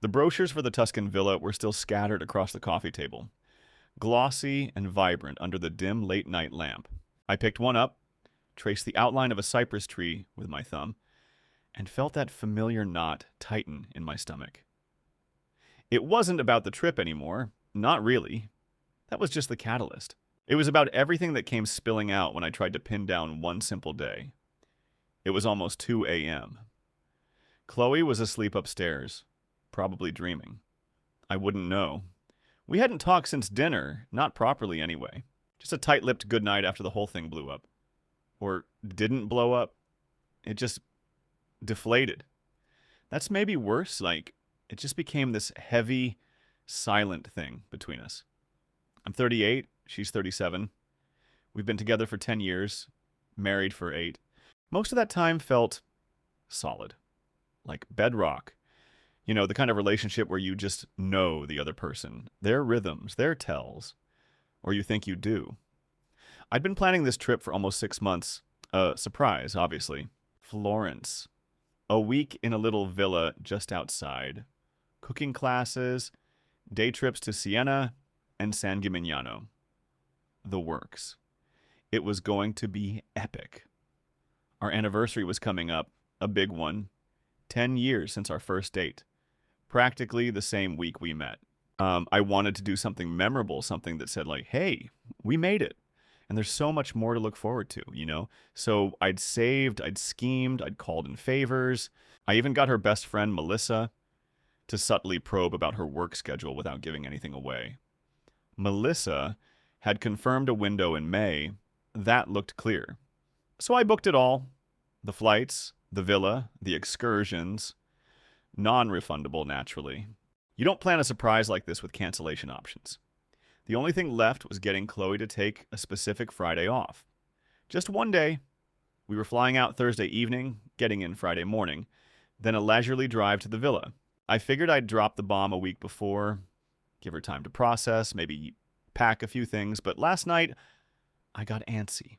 The brochures for the Tuscan villa were still scattered across the coffee table, glossy and vibrant under the dim late-night lamp. I picked one up, traced the outline of a cypress tree with my thumb, and felt that familiar knot tighten in my stomach. It wasn't about the trip anymore. Not really. That was just the catalyst. It was about everything that came spilling out when I tried to pin down one simple day. It was almost 2 a.m. Chloe was asleep upstairs, probably dreaming. I wouldn't know. We hadn't talked since dinner, not properly anyway. Just a tight-lipped goodnight after the whole thing blew up. Or didn't blow up. It just deflated. That's maybe worse, like, it just became this heavy, silent thing between us. I'm 38, she's 37. We've been together for 10 years, married for 8. Most of that time felt solid, like bedrock. You know, the kind of relationship where you just know the other person, their rhythms, their tells, or you think you do. I'd been planning this trip for almost 6 months. Surprise, obviously. Florence. A week in a little villa just outside. Cooking classes, day trips to Siena and San Gimignano. The works. It was going to be epic. Our anniversary was coming up, a big one. 10 years since our first date. Practically the same week we met. I wanted to do something memorable, something that said like, hey, we made it. And there's so much more to look forward to, you know? So I'd saved, I'd schemed, I'd called in favors. I even got her best friend, Melissa, to subtly probe about her work schedule without giving anything away. Melissa had confirmed a window in May. That looked clear. So I booked it all. The flights, the villa, the excursions. Non-refundable, naturally. You don't plan a surprise like this with cancellation options. The only thing left was getting Chloe to take a specific Friday off. Just one day. We were flying out Thursday evening, getting in Friday morning, then a leisurely drive to the villa. I figured I'd drop the bomb a week before, give her time to process, maybe pack a few things, but last night, I got antsy.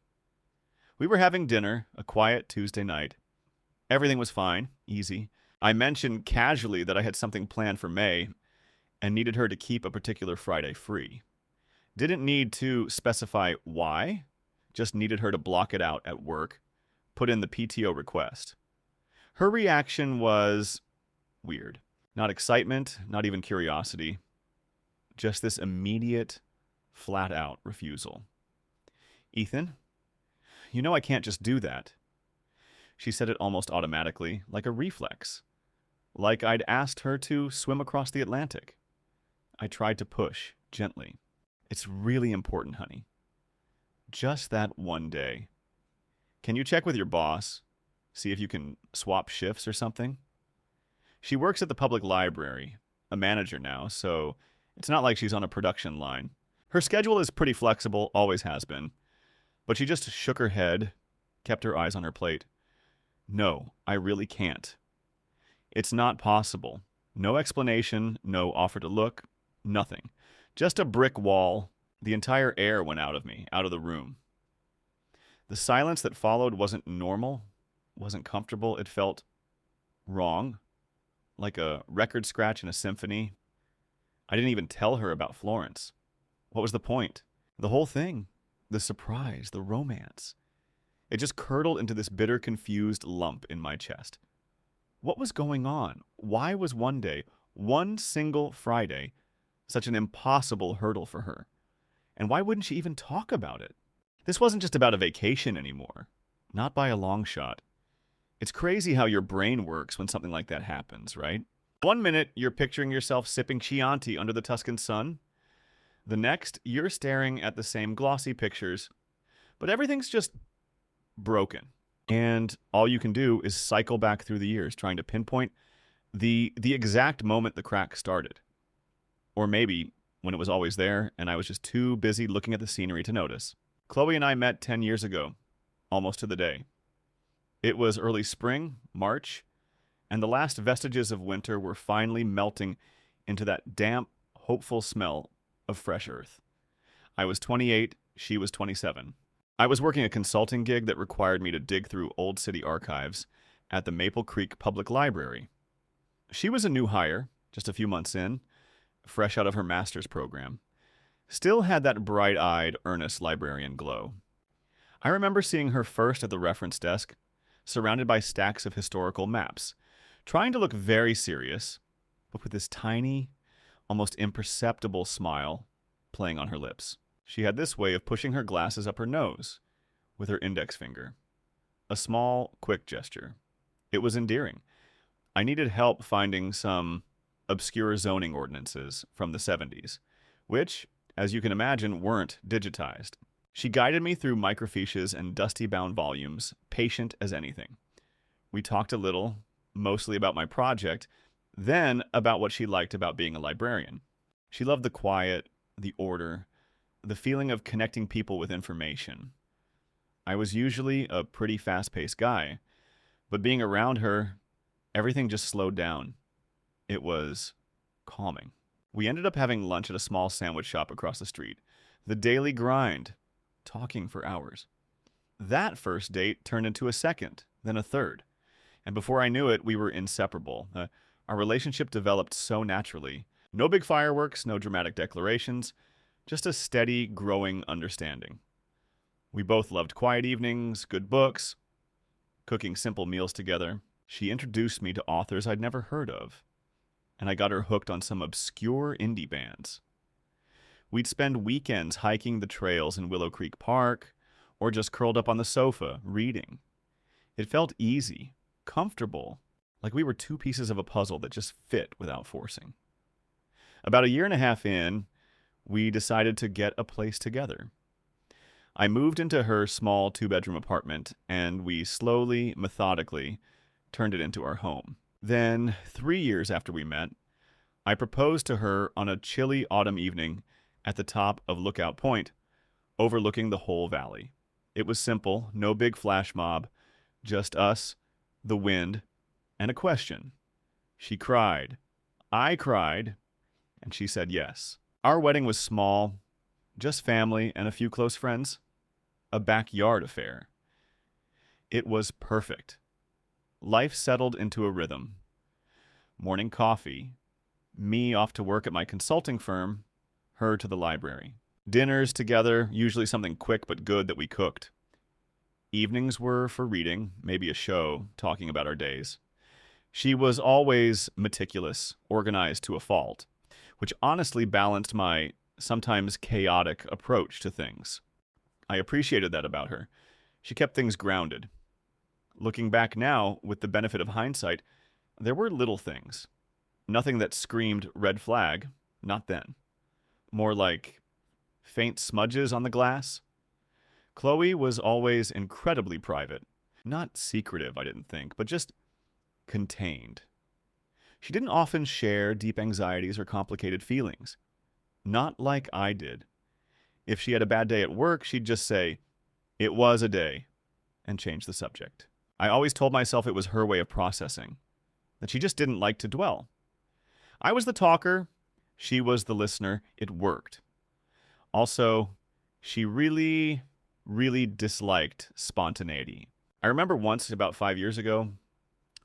We were having dinner, a quiet Tuesday night. Everything was fine, easy. I mentioned casually that I had something planned for May and needed her to keep a particular Friday free. Didn't need to specify why, just needed her to block it out at work, put in the PTO request. Her reaction was weird. Not excitement, not even curiosity. Just this immediate, flat-out refusal. Ethan, you know I can't just do that. She said it almost automatically, like a reflex. Like I'd asked her to swim across the Atlantic. I tried to push, gently. It's really important, honey. Just that one day. Can you check with your boss? See if you can swap shifts or something? She works at the public library, a manager now, so it's not like she's on a production line. Her schedule is pretty flexible, always has been. But she just shook her head, kept her eyes on her plate. No, I really can't. It's not possible. No explanation, no offer to look, nothing. Just a brick wall. The entire air went out of me, out of the room. The silence that followed wasn't normal, wasn't comfortable. It felt wrong, like a record scratch in a symphony. I didn't even tell her about Florence. What was the point? The whole thing, the surprise, the romance. It just curdled into this bitter, confused lump in my chest. What was going on? Why was one day, one single Friday, such an impossible hurdle for her? And why wouldn't she even talk about it? This wasn't just about a vacation anymore. Not by a long shot. It's crazy how your brain works when something like that happens, right? One minute, you're picturing yourself sipping Chianti under the Tuscan sun. The next, you're staring at the same glossy pictures, but everything's just broken. And all you can do is cycle back through the years, trying to pinpoint the exact moment the crack started. Or maybe when it was always there, and I was just too busy looking at the scenery to notice. Chloe and I met 10 years ago, almost to the day. It was early spring, March, and the last vestiges of winter were finally melting into that damp, hopeful smell of fresh earth. I was 28, she was 27. I was working a consulting gig that required me to dig through old city archives at the Maple Creek Public Library. She was a new hire, just a few months in, fresh out of her master's program. Still had that bright-eyed, earnest librarian glow. I remember seeing her first at the reference desk, surrounded by stacks of historical maps, trying to look very serious, but with this tiny, almost imperceptible smile playing on her lips. She had this way of pushing her glasses up her nose with her index finger. A small, quick gesture. It was endearing. I needed help finding some obscure zoning ordinances from the 70s, which, as you can imagine, weren't digitized. She guided me through microfiches and dusty-bound volumes, patient as anything. We talked a little, mostly about my project, then about what she liked about being a librarian. She loved the quiet, the order, the feeling of connecting people with information. I was usually a pretty fast-paced guy, but being around her, everything just slowed down. It was calming. We ended up having lunch at a small sandwich shop across the street. The daily grind, talking for hours. That first date turned into a second, then a third. And before I knew it, we were inseparable. Our relationship developed so naturally. No big fireworks, no dramatic declarations, just a steady, growing understanding. We both loved quiet evenings, good books, cooking simple meals together. She introduced me to authors I'd never heard of, and I got her hooked on some obscure indie bands. We'd spend weekends hiking the trails in Willow Creek Park, or just curled up on the sofa, reading. It felt easy, comfortable, like we were two pieces of a puzzle that just fit without forcing. About a year and a half in, we decided to get a place together. I moved into her small 2-bedroom apartment, and we slowly, methodically, turned it into our home. Then, 3 years after we met, I proposed to her on a chilly autumn evening at the top of Lookout Point, overlooking the whole valley. It was simple, no big flash mob, just us, the wind, and a question. She cried. I cried, and she said yes. Our wedding was small, just family and a few close friends. A backyard affair. It was perfect. Life settled into a rhythm. Morning coffee, me off to work at my consulting firm, her to the library. Dinners together, usually something quick but good that we cooked. Evenings were for reading, maybe a show, talking about our days. She was always meticulous, organized to a fault, which honestly balanced my sometimes chaotic approach to things. I appreciated that about her. She kept things grounded. Looking back now, with the benefit of hindsight, there were little things. Nothing that screamed red flag, not then. More like faint smudges on the glass. Chloe was always incredibly private. Not secretive, I didn't think, but just contained. She didn't often share deep anxieties or complicated feelings. Not like I did. If she had a bad day at work, she'd just say, "It was a day," and change the subject. I always told myself it was her way of processing, that she just didn't like to dwell. I was the talker, she was the listener. It worked. Also, she really disliked spontaneity. I remember once, about 5 years ago,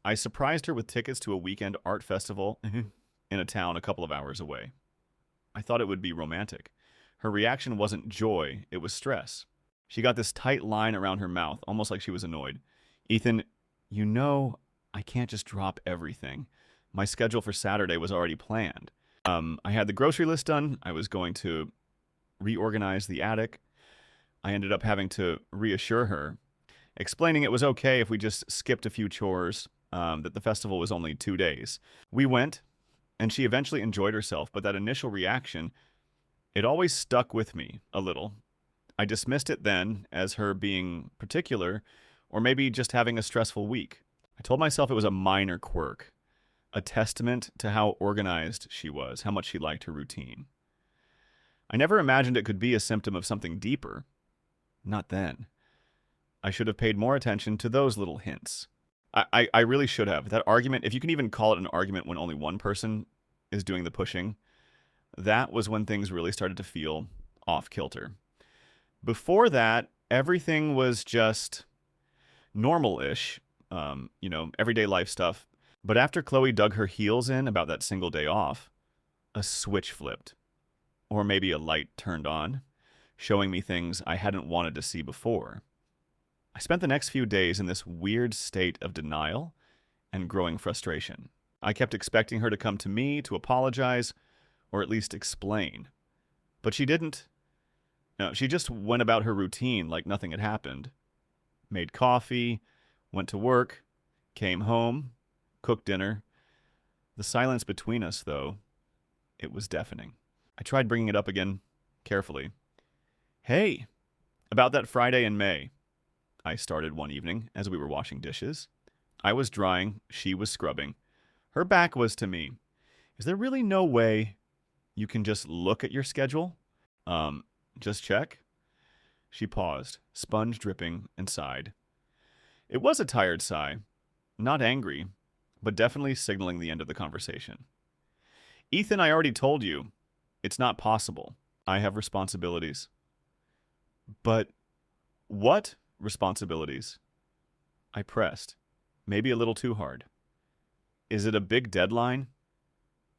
I surprised her with tickets to a weekend art festival in a town a couple of hours away. I thought it would be romantic. Her reaction wasn't joy, it was stress. She got this tight line around her mouth, almost like she was annoyed. "Ethan, you know I can't just drop everything. My schedule for Saturday was already planned. I had the grocery list done. I was going to reorganize the attic. I ended up having to reassure her, explaining it was okay if we just skipped a few chores, that the festival was only 2 days. We went, and she eventually enjoyed herself, but that initial reaction, it always stuck with me a little. I dismissed it then as her being particular, or maybe just having a stressful week. I told myself it was a minor quirk, a testament to how organized she was, how much she liked her routine. I never imagined it could be a symptom of something deeper. Not then. I should have paid more attention to those little hints. I really should have. That argument, if you can even call it an argument when only one person is doing the pushing, that was when things really started to feel off-kilter. Before that, everything was just normal-ish, everyday life stuff. But after Chloe dug her heels in about that single day off, a switch flipped. Or maybe a light turned on, showing me things I hadn't wanted to see before. I spent the next few days in this weird state of denial and growing frustration. I kept expecting her to come to me to apologize, or at least explain. But she didn't. No, she just went about her routine like nothing had happened. Made coffee, went to work, came home, cooked dinner. The silence between us, though, it was deafening. I tried bringing it up again, carefully. Hey, about that Friday in May, I started one evening as we were washing dishes. I was drying, she was scrubbing. Her back was to me. Is there really no way you can just look at your schedule? Just check? She paused, sponge dripping, and sighed. It was a tired sigh. Not angry, but definitely signaling the end of the conversation. Ethan, I already told you. It's not possible. I have responsibilities. But what responsibilities? I pressed, maybe a little too hard. Is it a big deadline?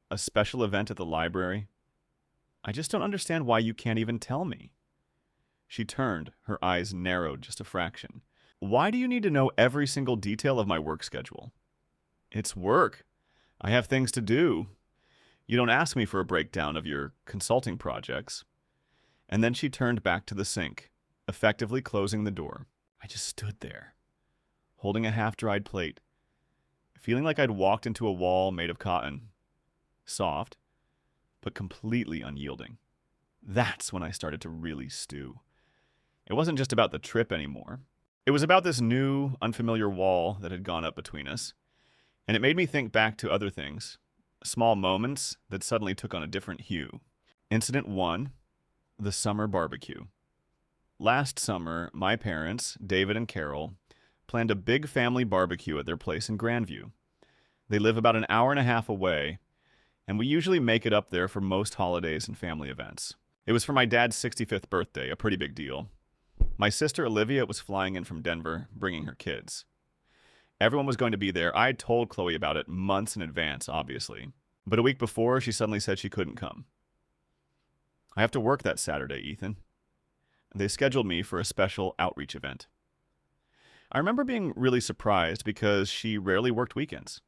A special event at the library? I just don't understand why you can't even tell me. She turned, her eyes narrowed just a fraction. Why do you need to know every single detail of my work schedule? It's work. I have things to do. You don't ask me for a breakdown of your consulting projects. And then she turned back to the sink, effectively closing the door. I just stood there, holding a half-dried plate, feeling like I'd walked into a wall made of cotton. Soft, but completely unyielding. That's when I started to really stew. It wasn't just about the trip anymore. It was about this new, unfamiliar wall that had gone up between us, and it made me think back to other things, small moments that suddenly took on a different hue. Incident 1, the summer barbecue. Last summer, my parents, David and Carol, planned a big family barbecue at their place in Grandview. They live about an hour and a half away, and we usually make it up there for most holidays and family events. It was for my dad's 65th birthday, a pretty big deal. My sister Olivia was flying in from Denver, bringing her kids. Everyone was going to be there. I had told Chloe about it months in advance, obviously. But a week before, she suddenly said she couldn't come. I have to work that Saturday, Ethan. They scheduled me for a special outreach event. I remember being really surprised because she rarely worked weekends,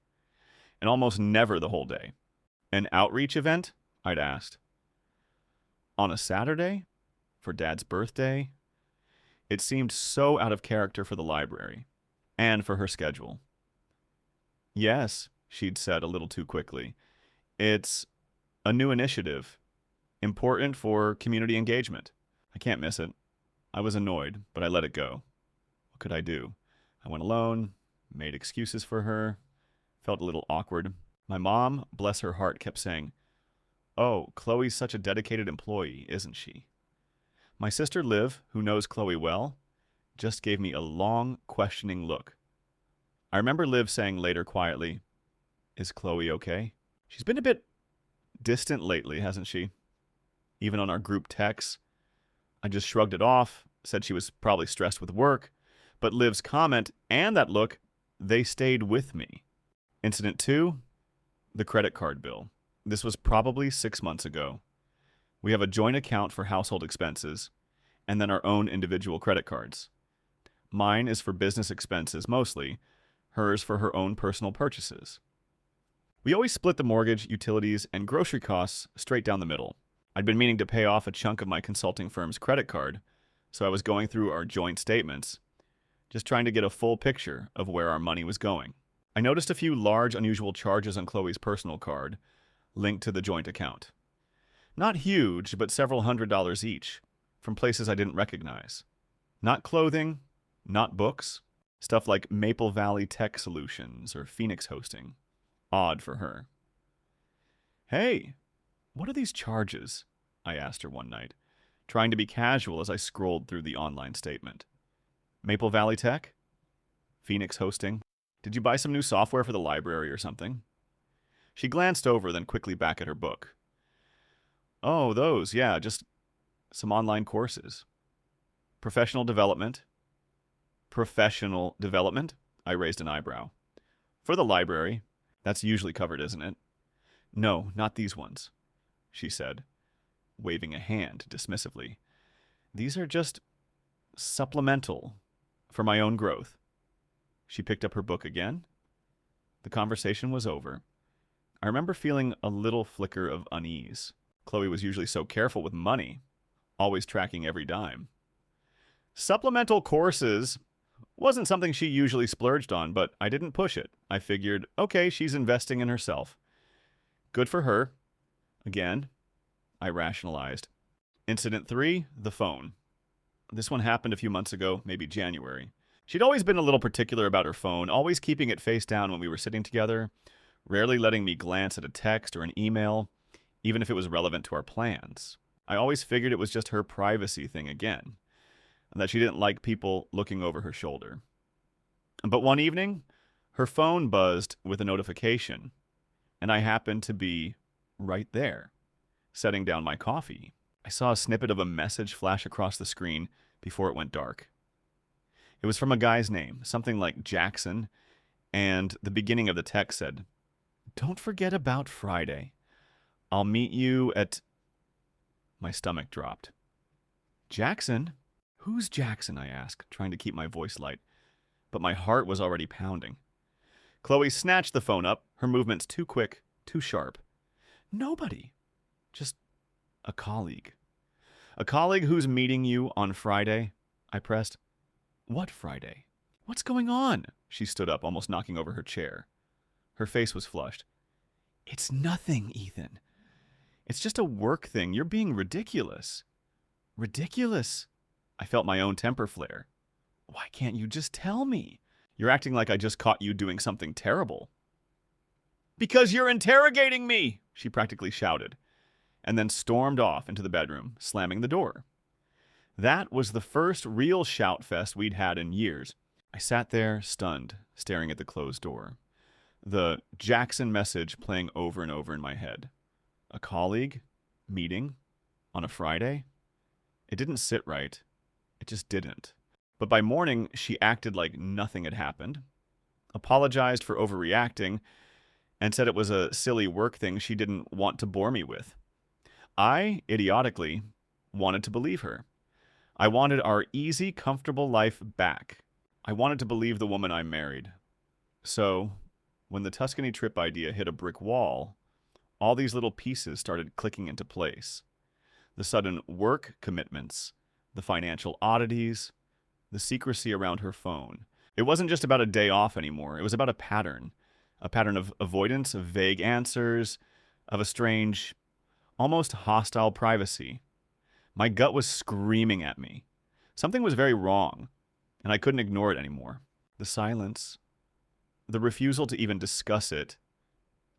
and almost never the whole day. An outreach event? I'd asked. On a Saturday? For Dad's birthday? It seemed so out of character for the library, and for her schedule. Yes, she'd said a little too quickly. It's a new initiative, important for community engagement. I can't miss it. I was annoyed, but I let it go. What could I do? I went alone, made excuses for her, felt a little awkward. My mom, bless her heart, kept saying, "Oh, Chloe's such a dedicated employee, isn't she?" My sister Liv, who knows Chloe well, just gave me a long, questioning look. I remember Liv saying later quietly, "Is Chloe okay?" She's been a bit distant lately, hasn't she? Even on our group texts. I just shrugged it off, said she was probably stressed with work, but Liv's comment and that look, they stayed with me. Incident 2, the credit card bill. This was probably 6 months ago. We have a joint account for household expenses, and then our own individual credit cards. Mine is for business expenses mostly, hers for her own personal purchases. We always split the mortgage, utilities, and grocery costs straight down the middle. I'd been meaning to pay off a chunk of my consulting firm's credit card, so I was going through our joint statements, just trying to get a full picture of where our money was going. I noticed a few large, unusual charges on Chloe's personal card, linked to the joint account. Not huge, but several $100s each, from places I didn't recognize. Not clothing, not books, stuff like Maple Valley Tech Solutions or Phoenix Hosting. Odd for her. "Hey, what are these charges?" I asked her one night, trying to be casual as I scrolled through the online statement. "Maple Valley Tech? Phoenix Hosting? Did you buy some new software for the library or something?" She glanced over, then quickly back at her book. "Oh, those, yeah, just some online courses." "Professional development?" "Professional development?" I raised an eyebrow. "For the library. That's usually covered, isn't it? No, not these ones, she said, waving a hand dismissively. These are just supplemental for my own growth. She picked up her book again. The conversation was over. I remember feeling a little flicker of unease. Chloe was usually so careful with money, always tracking every dime. Supplemental courses wasn't something she usually splurged on, but I didn't push it. I figured, okay, she's investing in herself. Good for her. Again, I rationalized. Incident 3, the phone. This one happened a few months ago, maybe January. She'd always been a little particular about her phone, always keeping it face down when we were sitting together, rarely letting me glance at a text or an email, even if it was relevant to our plans. I always figured it was just her privacy thing again, and that she didn't like people looking over her shoulder. But one evening, her phone buzzed with a notification, and I happened to be right there, setting down my coffee. I saw a snippet of a message flash across the screen before it went dark. It was from a guy's name, something like Jackson, and the beginning of the text said, "Don't forget about Friday. I'll meet you at..." My stomach dropped. Jackson? Who's Jackson? I asked, trying to keep my voice light. But my heart was already pounding. Chloe snatched the phone up, her movements too quick, too sharp. Nobody. Just a colleague. A colleague who's meeting you on Friday? I pressed. What Friday? What's going on? She stood up, almost knocking over her chair. Her face was flushed. It's nothing, Ethan. It's just a work thing. You're being ridiculous. Ridiculous? I felt my own temper flare. Why can't you just tell me? You're acting like I just caught you doing something terrible. Because you're interrogating me, she practically shouted, and then stormed off into the bedroom, slamming the door. That was the first real shout fest we'd had in years. I sat there, stunned, staring at the closed door. The Jackson message playing over and over in my head. A colleague? Meeting? On a Friday? It didn't sit right. It just didn't. But by morning, she acted like nothing had happened, apologized for overreacting, and said it was a silly work thing she didn't want to bore me with. I, idiotically, wanted to believe her. I wanted our easy, comfortable life back. I wanted to believe the woman I married. So, when the Tuscany trip idea hit a brick wall, all these little pieces started clicking into place. The sudden work commitments, the financial oddities, the secrecy around her phone. It wasn't just about a day off anymore. It was about a pattern of avoidance, of vague answers, of a strange, almost hostile privacy. My gut was screaming at me. Something was very wrong, and I couldn't ignore it anymore. The silence, the refusal to even discuss it,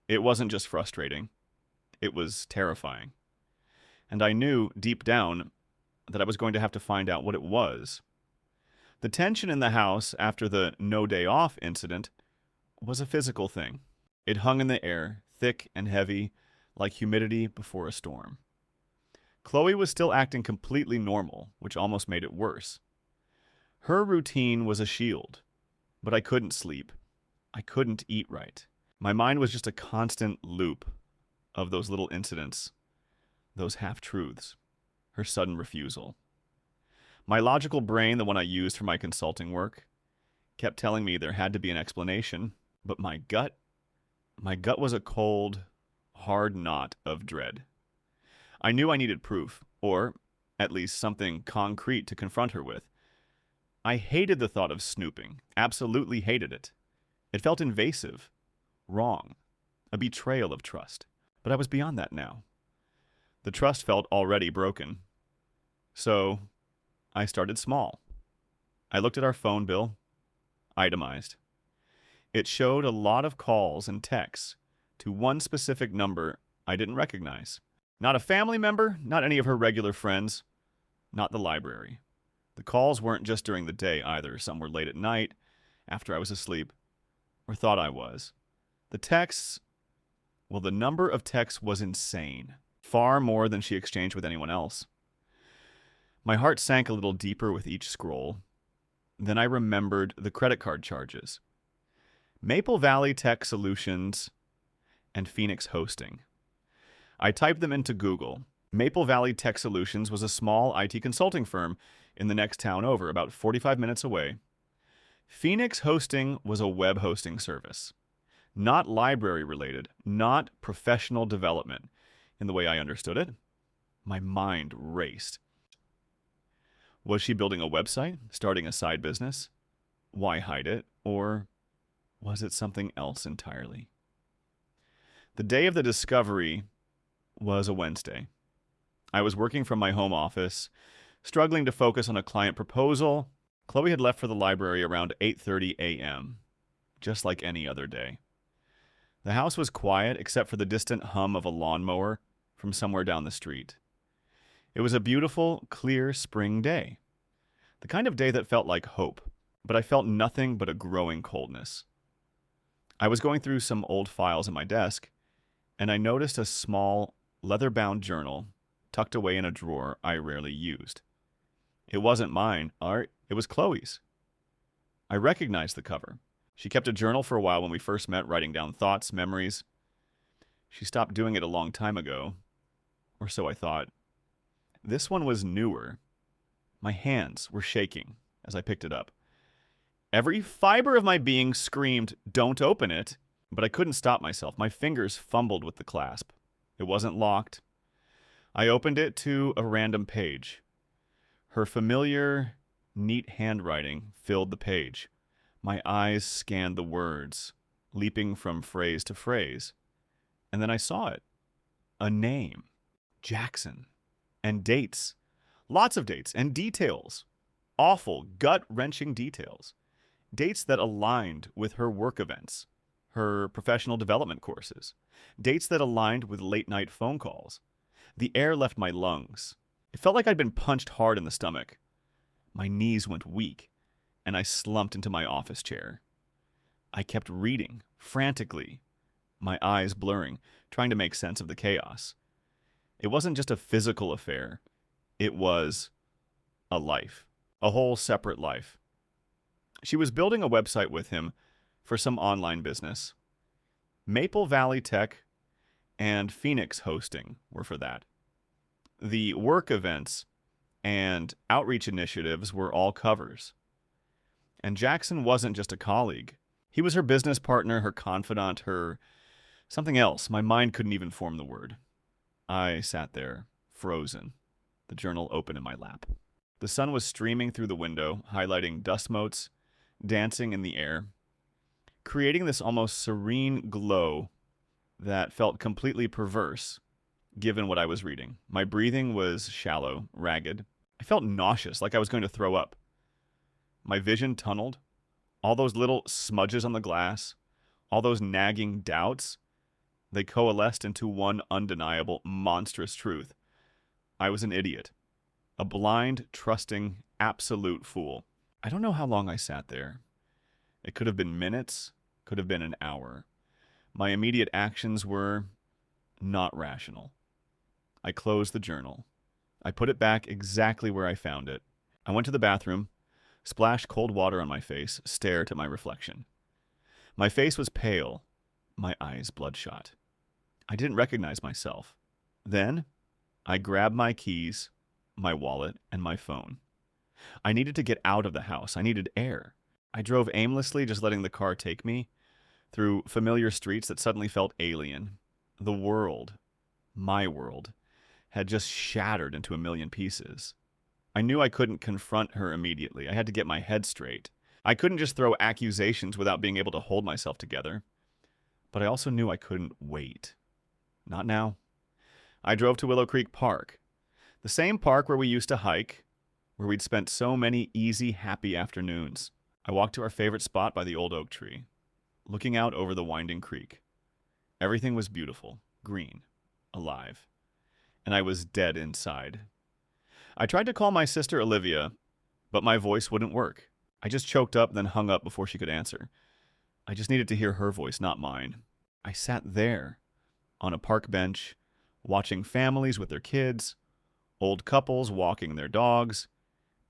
it wasn't just frustrating. It was terrifying. And I knew, deep down, that I was going to have to find out what it was. The tension in the house after the no day off incident was a physical thing. It hung in the air, thick and heavy, like humidity before a storm. Chloe was still acting completely normal, which almost made it worse. Her routine was a shield, but I couldn't sleep. I couldn't eat right. My mind was just a constant loop of those little incidents, those half-truths, her sudden refusal. My logical brain, the one I used for my consulting work, kept telling me there had to be an explanation, but my gut was a cold, hard knot of dread. I knew I needed proof, or at least something concrete to confront her with. I hated the thought of snooping, absolutely hated it. It felt invasive, wrong, a betrayal of trust. But I was beyond that now. The trust felt already broken. So I started small. I looked at our phone bill, itemized. It showed a lot of calls and texts to one specific number I didn't recognize. Not a family member, not any of her regular friends, not the library. The calls weren't just during the day either. Some were late at night, after I was asleep, or thought I was. The texts, well, the number of texts was insane. Far more than she exchanged with anyone else. My heart sank a little deeper with each scroll. Then I remembered the credit card charges. Maple Valley Tech Solutions and Phoenix Hosting. I typed them into Google. Maple Valley Tech Solutions was a small IT consulting firm in the next town over, about 45 minutes away. Phoenix Hosting was a web hosting service. Not library related, not professional development, in the way I understood it. My mind raced. Was she building a website, starting a side business? Why hide it? Or was it something else entirely? The day of the discovery was a Wednesday. I was working from my home office, struggling to focus on a client proposal. Chloe had left for the library around 8:30 a.m., just like any other day. The house was quiet except for the distant hum of a lawnmower from somewhere down the street. It was a beautiful, clear spring day. The kind of day that felt like hope, but I felt nothing but a growing coldness. I was going through some old files in my desk, and I noticed a small, leather-bound journal tucked away in a drawer I rarely used. It wasn't mine, Art. It was Chloe's. I recognized the cover. She kept a journal for a while when we first met, writing down thoughts, memories. She stopped doing it a long time ago, or so I thought. This one was newer. My hands were shaking as I picked it up. Every fiber of my being screamed, "Don't open it," but I couldn't stop myself. My fingers fumbled with the clasp. It wasn't locked. I opened it to a random page. Her familiar, neat handwriting filled the page. My eyes scanned the words, leaping from phrase to phrase. And then I saw it. A name. Jackson. And dates. Lots of dates and details. Awful, gut-wrenching details. Dates that aligned with her work events, her professional development courses. Dates that aligned with late-night phone calls. The air left my lungs. It felt like I'd been punched hard in the stomach. My knees went weak, and I slumped into my office chair. I kept reading, frantically, my eyes blurring, trying to make sense of the chaos. It wasn't just a physical affair. It was a life, a whole separate life. She was building a website with him for some online business. Maple Valley Tech and Phoenix Hosting were for that. The work events and outreach initiatives were all covers. And Jackson wasn't just a colleague. He was her business partner, her confidant, her something else. My mind couldn't even form the word. I sat there, frozen, the journal open in my lap. The sun was streaming through the window, highlighting dust motes, dancing in the air, creating this almost serene glow that felt completely perverse, given what I was reading. My breathing was shallow, ragged. I felt nauseous, like I was going to throw up. My vision tunneled. All those little smudges on the glass, all those nagging doubts, they coalesced into one undeniable, monstrous truth. I was an idiot. A blind, trusting, absolute fool. I don't know how long I sat there. It could have been minutes, could have been an hour. My immediate actions were not rational. I closed the journal. I put it back exactly where I found it. I went to the bathroom, splashed cold water on my face, stared at my reflection. My face was pale, my eyes bloodshot. I didn't recognize myself. Then, I grabbed my keys, my wallet, and my phone. I needed to get out of the house. I needed air. I drove aimlessly, just letting the car take me through familiar streets that suddenly felt alien. The world, my world, had just shattered into a million pieces. I knew I couldn't confront her immediately. I had to get my head straight. I couldn't just throw accusations without being able to hold myself together. But I also knew I couldn't wait. Not now. I drove to Willow Creek Park. The same park where we used to hike, where we'd spent so many easy, happy afternoons. I walked to our favorite spot by the old oak tree, looking out over the winding creek. Everything was beautiful, green, alive. And I was dead inside. I tried to call my sister Olivia, but my voice wouldn't work. I just choked up, then hung up before she could answer. I just needed to hear her voice, not mine. I sat there, on a park bench, watching families with their kids, old couples walking their dogs,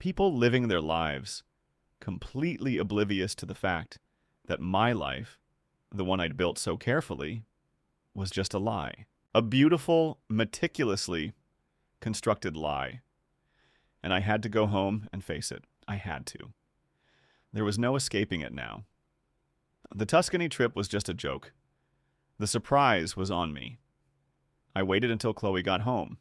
people living their lives, completely oblivious to the fact that my life the one I'd built so carefully, was just a lie. A beautiful, meticulously constructed lie. And I had to go home and face it. I had to. There was no escaping it now. The Tuscany trip was just a joke. The surprise was on me. I waited until Chloe got home.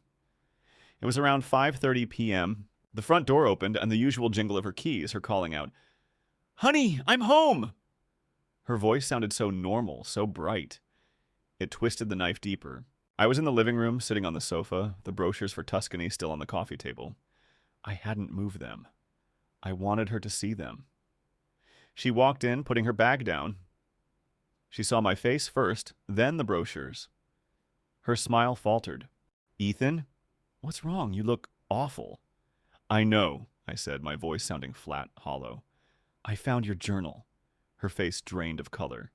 It was around 5:30 p.m. The front door opened and the usual jingle of her keys, her calling out, "Honey, I'm home!" Her voice sounded so normal, so bright. It twisted the knife deeper. I was in the living room, sitting on the sofa, the brochures for Tuscany still on the coffee table. I hadn't moved them. I wanted her to see them. She walked in, putting her bag down. She saw my face first, then the brochures. Her smile faltered. "Ethan, what's wrong? You look awful." "I know," I said, my voice sounding flat, hollow. "I found your journal." Her face drained of color.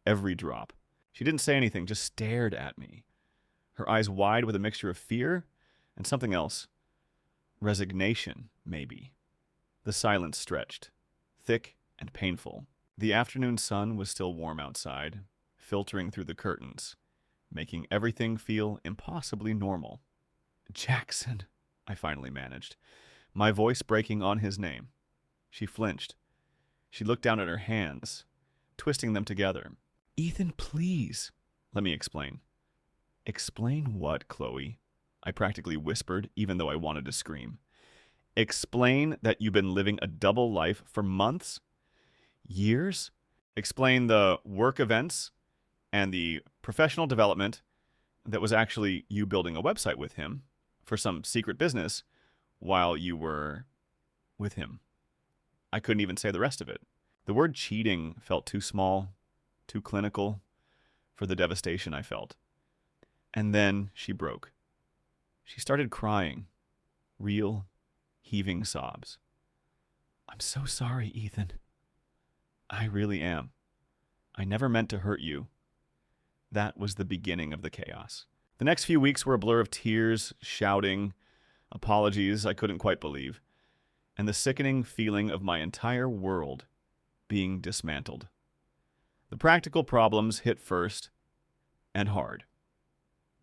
Every drop. She didn't say anything, just stared at me. Her eyes wide with a mixture of fear and something else. Resignation, maybe. The silence stretched, thick and painful. The afternoon sun was still warm outside, filtering through the curtains, making everything feel impossibly normal. "Jackson," I finally managed, my voice breaking on his name. She flinched. She looked down at her hands, twisting them together. "Ethan, please." "Let me explain." "Explain what, Chloe?" I practically whispered, even though I wanted to scream. "Explain that you've been living a double life for months? Years? Explain the work events and the professional development that was actually you building a website with him for some secret business while you were with him." I couldn't even say the rest of it. The word cheating felt too small, too clinical for the devastation I felt. And then she broke. She started crying, real, heaving sobs. "I'm so sorry, Ethan. I really am. I never meant to hurt you." That was the beginning of the chaos. The next few weeks were a blur of tears, shouting, apologies I couldn't quite believe, and the sickening feeling of my entire world being dismantled. The practical problems hit first, and hard.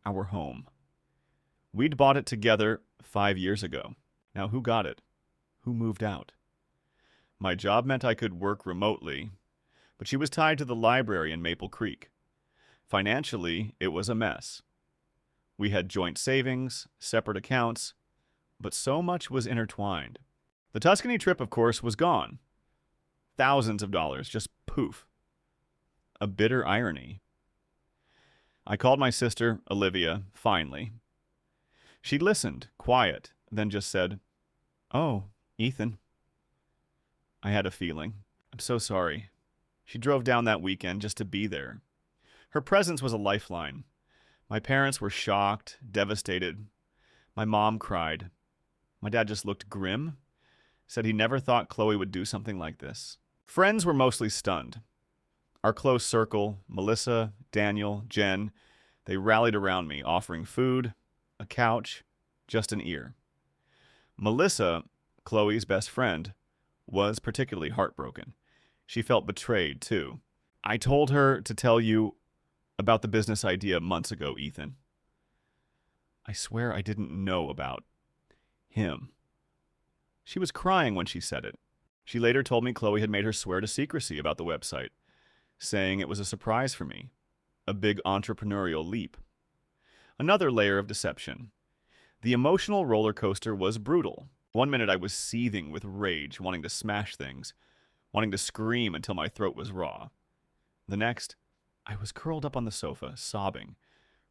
Our home. We'd bought it together 5 years ago. Now who got it? Who moved out? My job meant I could work remotely, but she was tied to the library in Maple Creek. Financially, it was a mess. We had joint savings, separate accounts, but so much was intertwined. The Tuscany trip, of course, was gone. Thousands of dollars, just poof. A bitter irony. I called my sister, Olivia, finally. She listened, quiet, then just said, "Oh, Ethan." I had a feeling. "I'm so sorry." She drove down that weekend just to be there. Her presence was a lifeline. My parents were shocked, devastated. My mom cried. My dad just looked grim, said he never thought Chloe would do something like this. Friends were mostly stunned. Our close circle, Melissa, Daniel, Jen, they rallied around me, offering food, a couch, just an ear. Melissa, Chloe's best friend, was particularly heartbroken. She felt betrayed, too. "I told her to tell you about the business idea months ago, Ethan." I swear I didn't know about him. She was crying when she said it. She later told me Chloe had made her swear to secrecy about the website, saying it was a surprise for me, a big entrepreneurial leap. Another layer of deception. The emotional roller coaster was brutal. One minute I was seething with rage, wanting to smash things, wanting to scream until my throat was raw. The next, I was curled up on the sofa, sobbing,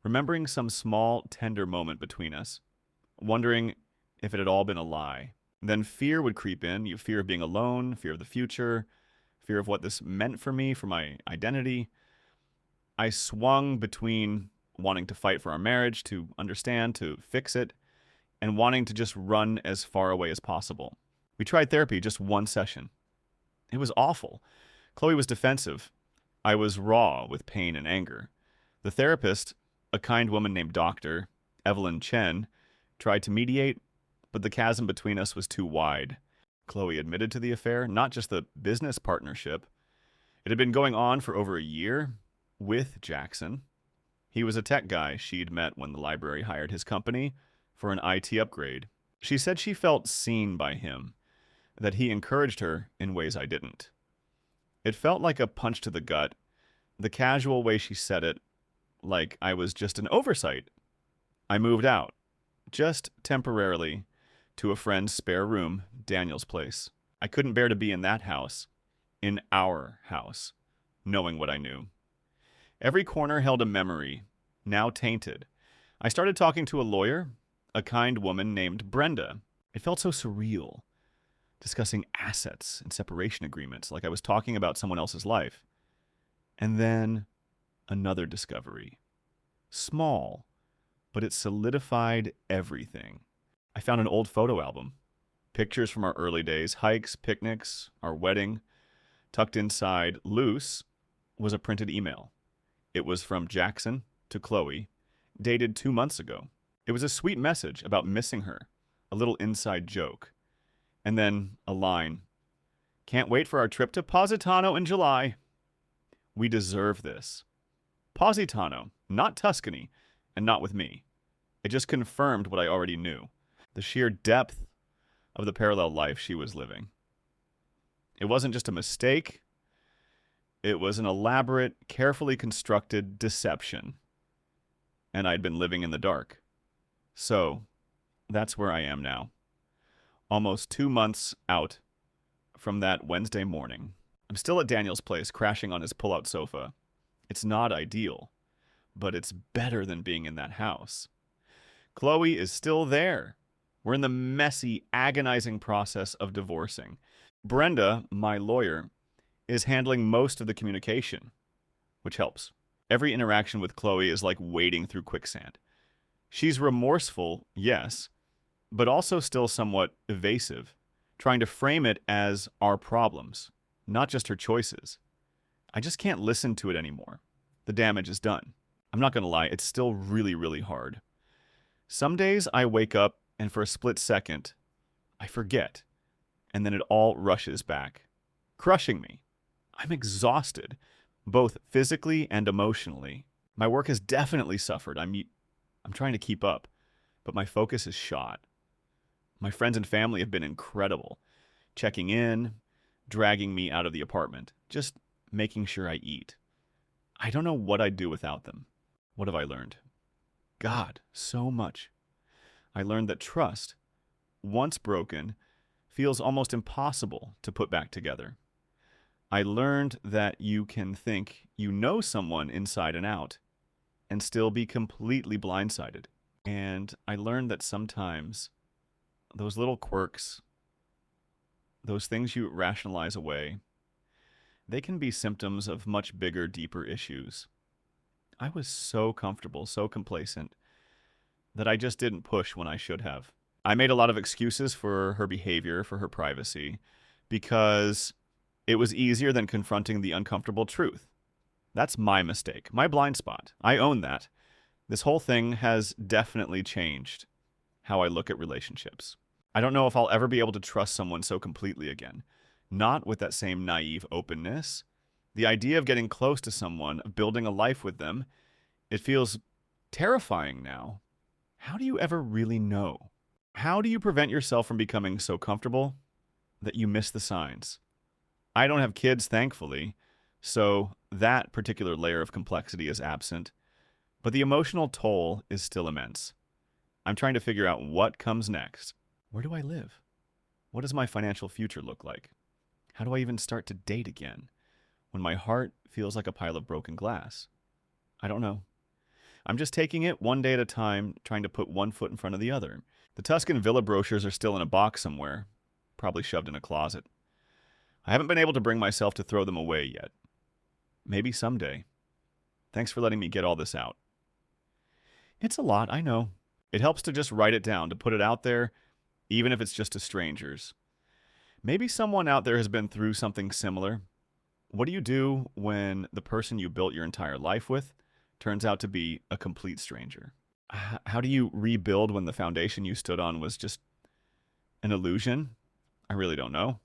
remembering some small, tender moment between us, wondering if it had all been a lie. Then fear would creep in, fear of being alone, fear of the future, fear of what this meant for me, for my identity. I swung between wanting to fight for our marriage, to understand, to fix it, and wanting to just run as far away as possible. We tried therapy, just one session. It was awful. Chloe was defensive. I was raw with pain and anger. The therapist, a kind woman named Dr. Evelyn Chen, tried to mediate, but the chasm between us was too wide. Chloe admitted to the affair, not just the business partnership. It had been going on for over a year. with Jackson. He was a tech guy she'd met when the library hired his company for an IT upgrade. She said she felt seen by him, that he encouraged her in ways I didn't. It felt like a punch to the gut, the casual way she said it, like I was just an oversight. I moved out, just temporarily, to a friend's spare room, Daniel's place. I couldn't bear to be in that house, in our house, knowing what I knew. Every corner held a memory, now tainted. I started talking to a lawyer, a kind woman named Brenda. It felt so surreal, discussing assets and separation agreements like I was talking about someone else's life. And then another discovery. Small, but it solidified everything. I found an old photo album. Pictures from our early days, hikes, picnics, our wedding. Tucked inside, loose, was a printed email. It was from Jackson to Chloe, dated 2 months ago. It was a sweet message about missing her, a little inside joke. And then a line. Can't wait for our trip to Positano in July. We deserve this. Positano, not Tuscany, and not with me. It just confirmed what I already knew. The sheer depth of the parallel life she was living. It wasn't just a mistake. It was an elaborate, carefully constructed deception. And I'd been living in the dark. So, that's where I am now. Almost 2 months out from that Wednesday morning. I'm still at Daniel's place, crashing on his pull-out sofa. It's not ideal, but it's better than being in that house. Chloe is still there. We're in the messy, agonizing process of divorcing. Brenda, my lawyer, is handling most of the communication, which helps. Every interaction with Chloe is like wading through quicksand. She's remorseful, yes, but also still somewhat evasive, trying to frame it as our problems, not just her choices. I just can't listen to it anymore. The damage is done. I'm not going to lie, it's still really, really hard. Some days I wake up and for a split second, I forget, and then it all rushes back, crushing me. I'm exhausted, both physically and emotionally. My work has definitely suffered. I'm trying to keep up, but my focus is shot. My friends and family have been incredible, checking in, dragging me out of the apartment, just making sure I eat. I don't know what I'd do without them. What have I learned? God, so much. I learned that trust, once broken, feels almost impossible to put back together. I learned that you can think you know someone inside and out and still be completely blindsided. And I learned that sometimes those little quirks, those things you rationalize away, they can be symptoms of much bigger, deeper issues. I was so comfortable, so complacent, that I just didn't push when I should have. I made a lot of excuses for her behavior, for her privacy, because it was easier than confronting the uncomfortable truth. That's my mistake, my blind spot. I own that. This whole thing has definitely changed how I look at relationships. I don't know if I'll ever be able to trust someone so completely again. Not with that same naive openness. The idea of getting close to someone, of building a life with them, it feels terrifying now. How do you ever really know? How do you prevent yourself from becoming so comfortable that you miss the signs? I don't have kids, thankfully, so that particular layer of complexity is absent, but the emotional toll is still immense. I'm trying to figure out what comes next. Where do I live? What does my financial future look like? How do I even start to date again when my heart feels like a pile of broken glass? I don't know. I'm just taking it one day at a time, trying to put one foot in front of the other. The Tuscan villa brochures are still in a box somewhere, probably shoved in a closet. I haven't been able to bring myself to throw them away yet. Maybe someday. Thanks for letting me get all this out. It's a lot, I know. It helps to just write it down, to put it out there, even if it's just to strangers. Maybe someone out there has been through something similar. What do you do when the person you built your entire life with turns out to be a complete stranger? How do you rebuild when the foundation you stood on was just an illusion? I really don't know.